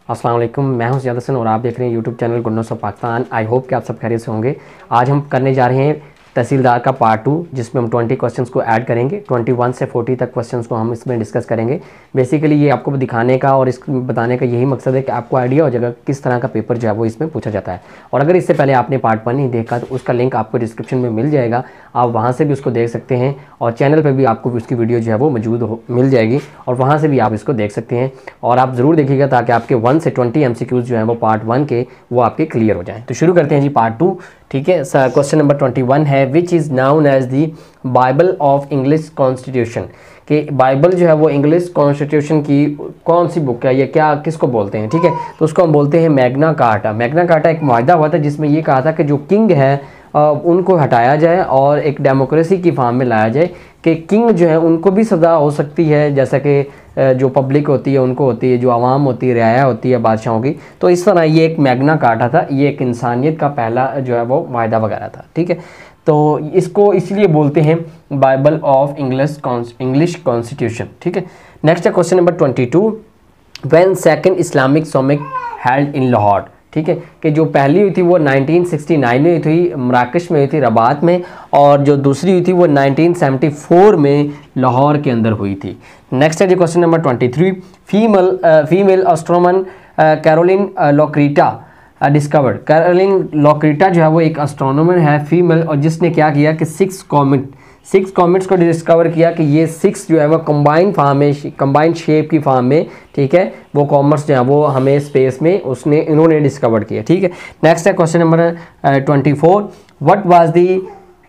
अस्सलाम वालेकुम, मैं हूं ज़ियाद हसन और आप देख रहे हैं YouTube channel goodness of Pakistan. I hope कि आप सब खैरियत से होंगे। आज हम करने जा रहे हैं तहसीलदार का पार्ट 2, जिसमें हम 20 क्वेश्चंस को ऐड करेंगे। 21 से 40 तक क्वेश्चंस को हम इसमें डिस्कस करेंगे। बेसिकली ये आपको दिखाने का और इसको बताने का यही मकसद है कि आपको आइडिया हो जाएगा किस तरह का पेपर जो है वो इसमें पूछा जाता है। और अगर इससे पहले आपने पार्ट 1 नहीं देखा तो उसका लिंक आपको डिस्क्रिप्शन में मिल जाएगा, आप वहाँ से भी उसको देख सकते हैं और चैनल पर भी आपको उसकी वीडियो जो है वो मौजूद मिल जाएगी और वहाँ से भी आप इसको देख सकते हैं। और आप ज़रूर देखिएगा ताकि आपके 1 से 20 MCQs जो हैं वो पार्ट 1 के वो आपके क्लियर हो जाएं। तो शुरू करते हैं जी पार्ट 2। ठीक है, क्वेश्चन नंबर 21 है, which is known as the Bible of English constitution. कि बाइबल जो है वो इंग्लिश कॉन्स्टिट्यूशन की कौन सी बुक है, ये क्या किसको बोलते हैं। ठीक है, तो उसको हम बोलते हैं मैग्ना कार्टा। मैग्ना कार्टा एक मुआहदा हुआ था जिसमें ये कहा था कि जो किंग है उनको हटाया जाए और एक डेमोक्रेसी की फॉर्म में लाया जाए कि किंग जो है उनको भी सज़ा हो सकती है, जैसा कि जो पब्लिक होती है उनको होती है, जो आवाम होती है, रियाया होती है बादशाहों की। तो इस तरह ये एक मैग्ना कार्टा था, ये एक इंसानियत का पहला जो है वो वायदा वगैरह था। ठीक है, तो इसको इसलिए बोलते हैं बाइबल ऑफ इंग्लिश कॉन्स्टिट्यूशन। ठीक है, नेक्स्ट है question number 22, when second Islamic summit held in Lahore. ठीक है, कि जो पहली हुई थी वो 1969 में हुई थी, मराकश में हुई थी, रबात में, और जो दूसरी हुई थी वो 1974 में लाहौर के अंदर हुई थी। नेक्स्ट है जी question number 23, female astronomer Caroline Lucretia discovered. Caroline Lucretia जो है वो एक एस्ट्रोनॉमर है फीमेल, और जिसने क्या किया कि 6 कॉमेट्स को डिस्कवर किया कि ये 6 जो है वो कंबाइंड शेप की फॉर्म में, ठीक है, वो कॉमर्स जो है वो हमें स्पेस में इन्होंने डिस्कवर किया। ठीक है, नेक्स्ट है question number 24, what was the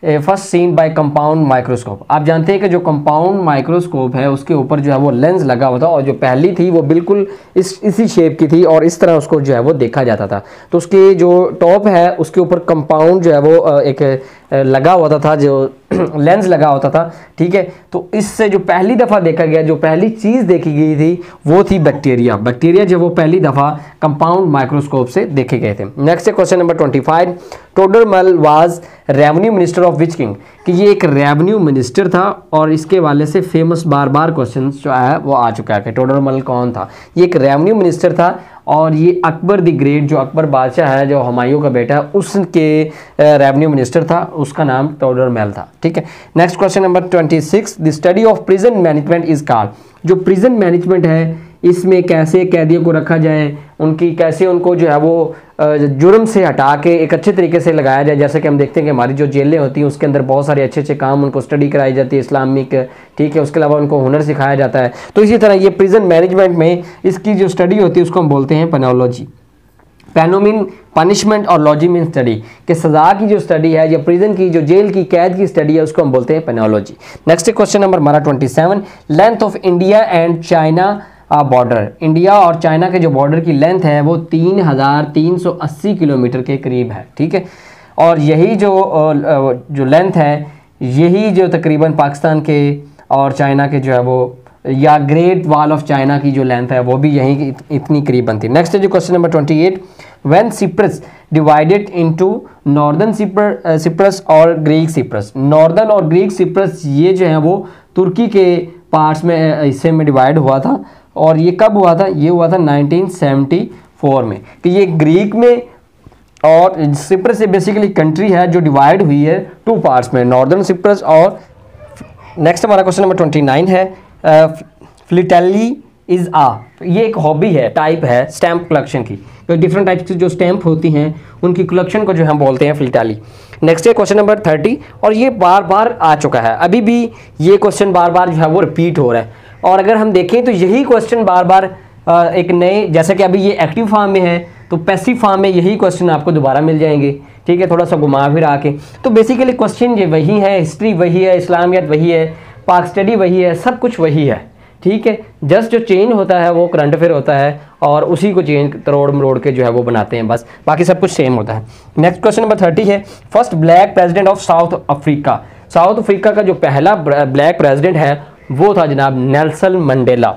first seen by compound microscope. आप जानते हैं कि जो कंपाउंड माइक्रोस्कोप है उसके ऊपर जो है वो लेंस लगा हुआ था, और जो पहली थी वो बिल्कुल इसी शेप की थी और इस तरह उसको जो है वो देखा जाता था। तो उसके जो टॉप है उसके ऊपर कंपाउंड जो है वो एक लगा होता था, जो लेंस लगा होता था। ठीक है, तो इससे जो पहली दफ़ा देखा गया, जो पहली चीज़ देखी गई थी वो थी बैक्टीरिया जो वो पहली दफ़ा कंपाउंड माइक्रोस्कोप से देखे गए थे। नेक्स्ट है question number 25, Todarmal was revenue minister of which king. कि ये एक रेवेन्यू मिनिस्टर था और इसके वाले से फेमस बार क्वेश्चन जो है वो आ चुका है कि टोडरमल कौन था। ये एक रेवेन्यू मिनिस्टर था और ये अकबर द ग्रेट, जो अकबर बादशाह है, जो हुमायूं का बेटा है, उसके रेवेन्यू मिनिस्टर था, उसका नाम टोडरमल था। ठीक है, next question number 26, the study of prison management is called. जो प्रिजन मैनेजमेंट है इसमें कैसे कैदियों को रखा जाए, उनकी कैसे उनको जो है वो जुर्म से हटा के एक अच्छे तरीके से लगाया जाए। जैसे कि हम देखते हैं कि हमारी जो जेलें होती हैं उसके अंदर बहुत सारे अच्छे काम उनको स्टडी कराई जाती है इस्लामिक। ठीक है, उसके अलावा उनको हुनर सिखाया जाता है। तो इसी तरह ये प्रिजन मैनेजमेंट में इसकी जो स्टडी होती है उसको हम बोलते हैं पेनोलॉजी। पेनो मीन पनिशमेंट और लॉजी मीन स्टडी, कि सज़ा की जो स्टडी है या प्रिजन की जो जेल की कैद की स्टडी है उसको हम बोलते हैं penology. Next question number 27, length of India and China border. India और चाइना के जो बॉर्डर की लेंथ है वो 3380 किलोमीटर के करीब है। ठीक है, और यही जो लेंथ है, यही जो तकरीबन पाकिस्तान के और चाइना के जो है वो, या ग्रेट वॉल ऑफ चाइना की जो लेंथ है वो भी यहीं इतनी करीब बनती है। नेक्स्ट है जो question number 28, when Cyprus divided into northern Cyprus और ग्रीक सिप्रस। नॉर्दर्न और ग्रीक सिप्रस ये जो है वो तुर्की के पार्ट्स में हिस्से में डिवाइड हुआ था, और ये कब हुआ था, ये हुआ था 1974 में। कि ये ग्रीक में, और सिप्रस से बेसिकली कंट्री है जो डिवाइड हुई है 2 पार्ट्स में, नॉर्दर्न सिप्रस और। नेक्स्ट हमारा क्वेश्चन नंबर 29 है, फिलाटेली इज ये एक हॉबी है, टाइप है स्टैम्प कलेक्शन की। तो डिफरेंट टाइप्स की जो स्टैम्प होती हैं उनकी कलेक्शन को जो हम बोलते हैं फिलाटेली। नेक्स्ट है क्वेश्चन नंबर 30, और ये बार आ चुका है, अभी भी ये क्वेश्चन बार जो है वो रिपीट हो रहा है। और अगर हम देखें तो यही क्वेश्चन बार एक नए, जैसे कि अभी ये एक्टिव फॉर्म में है तो पैसिव फॉर्म में यही क्वेश्चन आपको दोबारा मिल जाएंगे। ठीक है, थोड़ा सा घुमा फिरा के। तो बेसिकली क्वेश्चन ये वही है, हिस्ट्री वही है, इस्लामियत वही है, पाक स्टडी वही है, सब कुछ वही है। ठीक है, जस्ट जो चेंज होता है वो करंट अफेयर होता है और उसी को चेंज तरोड़ मरोड़ के जो है वो बनाते हैं, बस बाकी सब कुछ सेम होता है। नेक्स्ट क्वेश्चन नंबर 30 है, first black president of south Africa. South Africa का जो पहला ब्लैक प्रेसिडेंट है वो था जनाब नेल्सन मंडेला।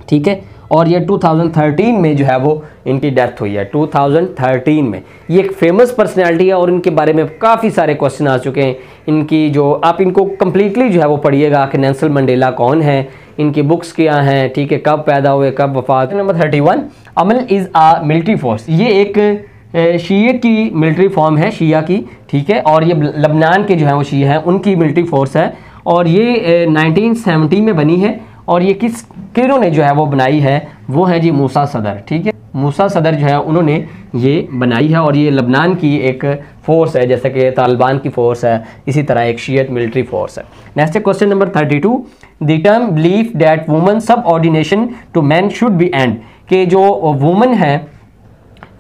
ठीक है, और ये 2013 में जो है वो इनकी डेथ हुई है, 2013 में। ये एक फेमस पर्सनैलिटी है और इनके बारे में काफ़ी सारे क्वेश्चन आ चुके हैं। इनकी जो आप इनको कम्प्लीटली जो है वो पढ़िएगा कि नेल्सन मंडेला कौन है, इनकी बुक्स क्या हैं, ठीक है, कब पैदा हुए, कब वफात। Number 31, Amal is a military force, ये एक शियत की मिलिट्री फॉर्म है, शिया की, ठीक है, और ये लबनान के जो है वो शिया हैं उनकी मिलिट्री फोर्स है, और ये 1970 में बनी है, और ये किन्होंने ने जो है वो बनाई है, वो है जी मूसा सदर, ठीक है, मूसा सदर जो है उन्होंने ये बनाई है, और ये लबनान की एक फ़ोर्स है, जैसे कि तालिबान की फ़ोर्स है, इसी तरह एक शियत मिलिट्री फोर्स है। Next question number 32, the term belief that woman subordination to man should be and, कि जो वुमन है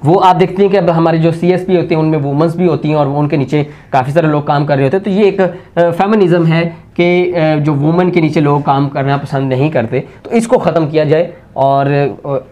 वो आप देखते हैं कि अब हमारे जो CSP होते हैं उनमें वुमेंस भी होती हैं और वो उनके नीचे काफ़ी सारे लोग काम कर रहे होते हैं, तो ये एक फेमिनिज़म है कि जो वुमेन के नीचे लोग काम करना पसंद नहीं करते, तो इसको ख़त्म किया जाए, और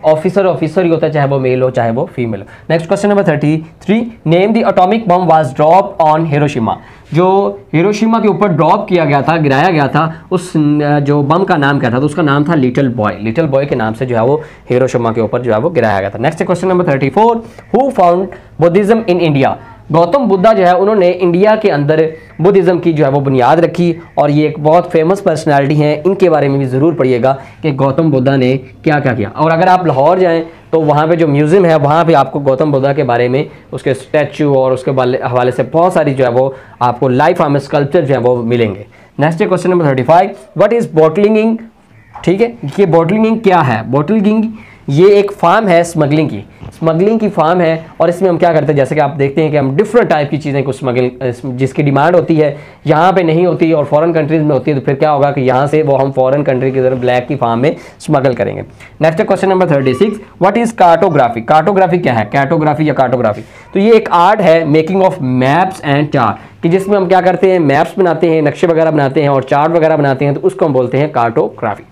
ऑफिसर ही होता है, चाहे वो मेल हो चाहे वो फीमेल हो। Next question number 33, name the atomic bomb was drop on Hiroshima, जो हिरोशिमा के ऊपर ड्रॉप किया गया था, गिराया गया था, उस जो बम का नाम क्या था, तो उसका नाम था लिटिल बॉय के नाम से जो है वो हिरोशिमा के ऊपर जो है वो गिराया गया था। Next question number 34, who found Buddhism in India, Gautam Buddha जो है उन्होंने इंडिया के अंदर बुद्धिज़्म की जो है वो बुनियाद रखी, और ये एक बहुत फेमस पर्सनालिटी है, इनके बारे में भी ज़रूर पढ़िएगा कि गौतम बुद्धा ने क्या क्या किया। और अगर आप लाहौर जाएं तो वहाँ पे जो म्यूज़ियम है वहाँ पे आपको गौतम बुद्धा के बारे में, उसके स्टैचू और उसके हवाले से बहुत सारी जो है वो आपको लाइफ में स्कल्पचर जो है वो मिलेंगे। Next question number 35, what is bottling, ठीक है, ये बॉटलिंग क्या है, बॉटलिंग ये एक फार्म है स्मगलिंग की फार्म है, और इसमें हम क्या करते हैं, जैसे कि आप देखते हैं कि हम डिफरेंट टाइप की चीज़ें को स्मगल, जिसकी डिमांड होती है यहाँ पे नहीं होती और फॉरेन कंट्रीज़ में होती है, तो फिर क्या होगा कि यहाँ से वो हम फॉरेन कंट्री की तरफ ब्लैक की फार्म में स्मगल करेंगे। Next question number 36, what is cartography, cartography क्या है, कैटोग्राफी या कार्टोग्राफी, तो ये एक आर्ट है making of maps and chart, कि जिसमें हम क्या करते हैं, मैप्स बनाते हैं, नक्शे वगैरह बनाते हैं और चार्ट वगैरह बनाते हैं, तो उसको हम बोलते हैं cartography.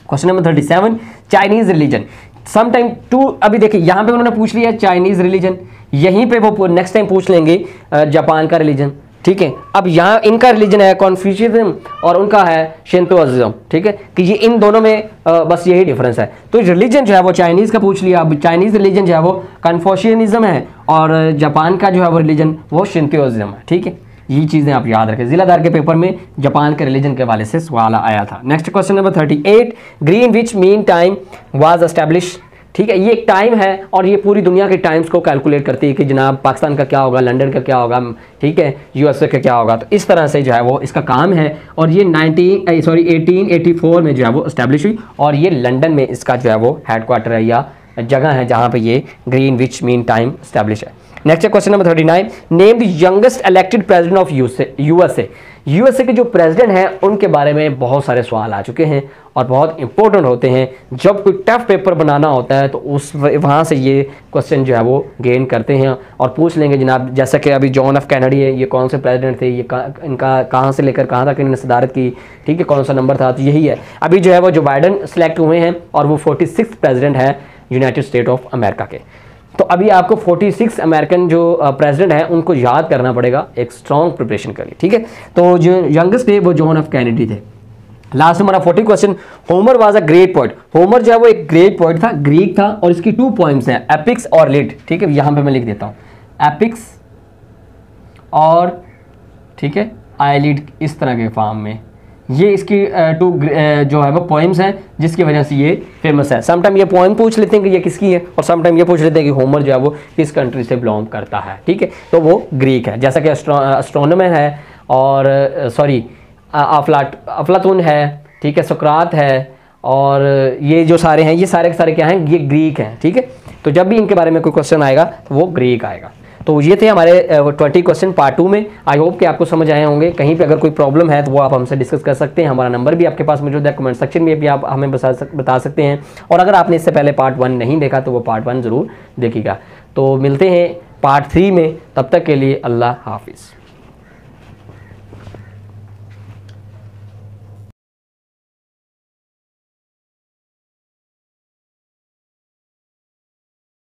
Question number 37, Chinese religion, sometime too, अभी देखिए यहाँ पे उन्होंने पूछ लिया चाइनीज़ रिलीजन, यहीं पे वो नेक्स्ट टाइम पूछ लेंगे जापान का रिलीजन, ठीक है। अब यहाँ इनका रिलीजन है कॉन्फ्यूशियनिज्म और उनका है शिंतोइज्म, ठीक है, कि ये इन दोनों में बस यही डिफरेंस है। तो रिलीजन जो है वो चाइनीज़ का पूछ लिया, अब चाइनीज़ रिलीजन जो है वो कन्फ्यूशियनिज्म है, और जापान का जो है वो रिलीजन वो शिंतोइज्म है, ठीक है। ये चीज़ें आप याद रखें, जिलादार के पेपर में जापान के रिलीजन के हवाले से सवाल आया था। Next question number 38, Greenwich mean time was establish, ठीक है, ये एक टाइम है और ये पूरी दुनिया के टाइम्स को कैलकुलेट करती है कि जनाब पाकिस्तान का क्या होगा, लंदन का क्या होगा, ठीक है, USA का क्या होगा, तो इस तरह से जो है वो इसका काम है, और ये 1884 में जो है वो एस्टैब्लिश हुई, और ये लंदन में इसका जो है वो हेडक्वार्टर है या जगह है जहाँ पे ये ग्रीनविच मीन टाइम एस्टैब्लिश है। Next question number 39, name the youngest elected president of USA के जो प्रेसिडेंट हैं उनके बारे में बहुत सारे सवाल आ चुके हैं और बहुत इंपॉर्टेंट होते हैं। जब कोई टफ पेपर बनाना होता है तो उस वहाँ से ये क्वेश्चन जो है वो गेन करते हैं और पूछ लेंगे जनाब, जैसा कि अभी जॉन एफ कैनेडी है, ये कौन से प्रेसिडेंट थे, ये इनका कहाँ से लेकर कहाँ तक इन्होंने सदारत की, ठीक है, कौन सा नंबर था, तो यही है। अभी जो है वो जो बाइडन सेलेक्ट हुए हैं और वो 46th प्रेसिडेंट है यूनाइटेड स्टेट ऑफ अमेरिका के। तो अभी आपको 46 अमेरिकन जो प्रेसिडेंट हैं उनको याद करना पड़ेगा एक स्ट्रॉन्ग प्रिपरेशन के लिए, ठीक है। तो जो यंगेस्ट थे वो जॉन एफ कैनेडी थे। लास्ट हमारा 40 question, Homer was a great poet, Homer जो है वो एक ग्रेट पोएट था, ग्रीक था, और इसकी 2 पोएम्स हैं, एपिक्स और लिड, ठीक है, यहाँ पे मैं लिख देता हूँ एपिक्स और, ठीक है, आइलिड, इस तरह के फॉर्म में ये इसकी 2 जो है वो पोएम्स हैं जिसकी वजह से ये फेमस है। समटाइम ये पोएम पूछ लेते हैं कि ये किसकी है, और समटाइम ये पूछ लेते हैं कि होमर जो है वो किस कंट्री से बिलोंग करता है, ठीक है, तो वो ग्रीक है। जैसा कि एस्ट्रोनॉमर है और सॉरी अफलातून है, ठीक है, सुकरात है, और ये जो सारे हैं ये सारे के सारे क्या हैं, ये ग्रीक हैं, ठीक है। तो जब भी इनके बारे में कोई क्वेश्चन आएगा तो वो ग्रीक आएगा। तो ये थे हमारे 20 क्वेश्चन पार्ट 2 में। आई होप कि आपको समझ आए होंगे। कहीं पे अगर कोई प्रॉब्लम है तो वो आप हमसे डिस्कस कर सकते हैं, हमारा नंबर भी आपके पास मौजूद है, कमेंट सेक्शन में भी आप हमें बता सकते हैं। और अगर आपने इससे पहले पार्ट 1 नहीं देखा तो वो पार्ट 1 ज़रूर देखिएगा। तो मिलते हैं पार्ट 3 में, तब तक के लिए अल्लाह हाफिज़।